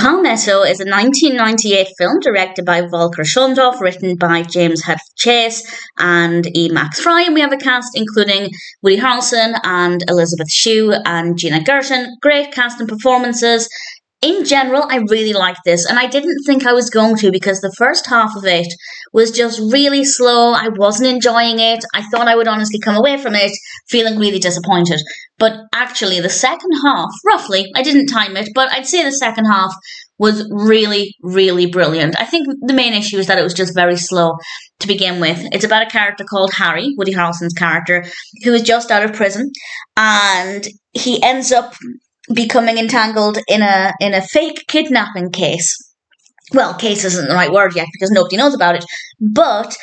Palmetto is a 1998 film directed by Volker Schlondorff, written by James Hadley Chase and E. Max Frye, and we have a cast including Woody Harrelson and Elisabeth Shue and Gina Gershon. Great cast and performances. In general, I really liked this, and I didn't think I was going to because the first half of it was just really slow. I wasn't enjoying it. I thought I would honestly come away from it feeling really disappointed. But actually, the second half, roughly, I didn't time it, but I'd say the second half was really, really brilliant. I think the main issue is that it was just very slow to begin with. It's about a character called Harry, Woody Harrelson's character, who is just out of prison, and he ends up becoming entangled in a fake kidnapping case. Well, case isn't the right word yet because nobody knows about it, but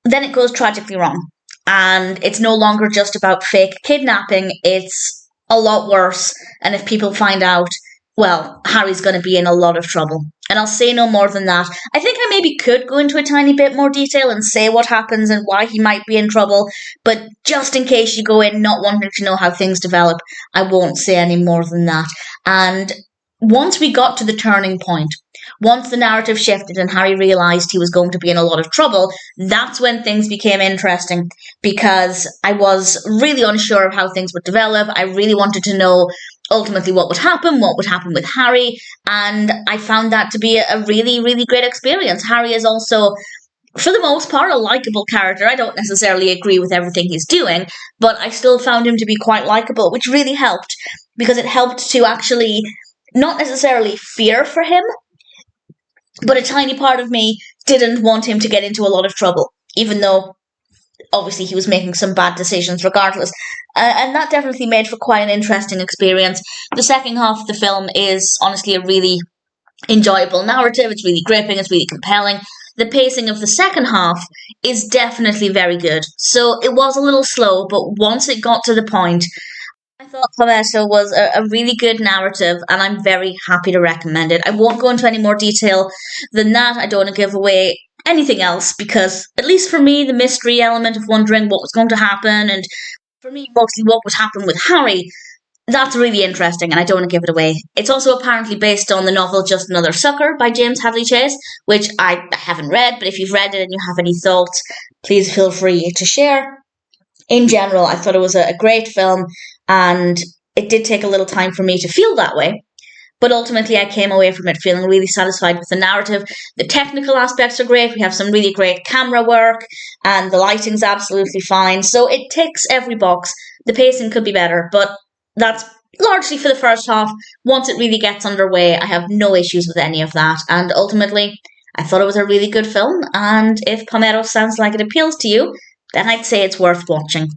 then it goes tragically wrong. And it's no longer just about fake kidnapping, it's a lot worse. And if people find out, well, Harry's going to be in a lot of trouble. And I'll say no more than that. I think I maybe could go into a tiny bit more detail and say what happens and why he might be in trouble, but just in case you go in not wanting to know how things develop, I won't say any more than that. And once we got to the turning point, once the narrative shifted and Harry realised he was going to be in a lot of trouble, that's when things became interesting, because I was really unsure of how things would develop. I really wanted to know ultimately what would happen with Harry, and I found that to be a really, really great experience. Harry is also, for the most part, a likeable character. I don't necessarily agree with everything he's doing, but I still found him to be quite likeable, which really helped, because it helped to actually not necessarily fear for him, but a tiny part of me didn't want him to get into a lot of trouble, even though obviously he was making some bad decisions regardless. And that definitely made for quite an interesting experience. The second half of the film is honestly a really enjoyable narrative. It's really gripping. It's really compelling. The pacing of the second half is definitely very good. So it was a little slow, but once it got to the point, I thought Palmetto was a really good narrative, and I'm very happy to recommend it. I won't go into any more detail than that. I don't want to give away anything else, because at least for me, the mystery element of wondering what was going to happen, and for me, mostly what would happen with Harry, that's really interesting, and I don't want to give it away. It's also apparently based on the novel Just Another Sucker by James Hadley Chase, which I haven't read, but if you've read it and you have any thoughts, please feel free to share. In general, I thought it was a great film, and it did take a little time for me to feel that way. But ultimately, I came away from it feeling really satisfied with the narrative. The technical aspects are great. We have some really great camera work, and the lighting's absolutely fine. So it ticks every box. The pacing could be better, but that's largely for the first half. Once it really gets underway, I have no issues with any of that. And ultimately, I thought it was a really good film. And if Palmetto sounds like it appeals to you, then I'd say it's worth watching.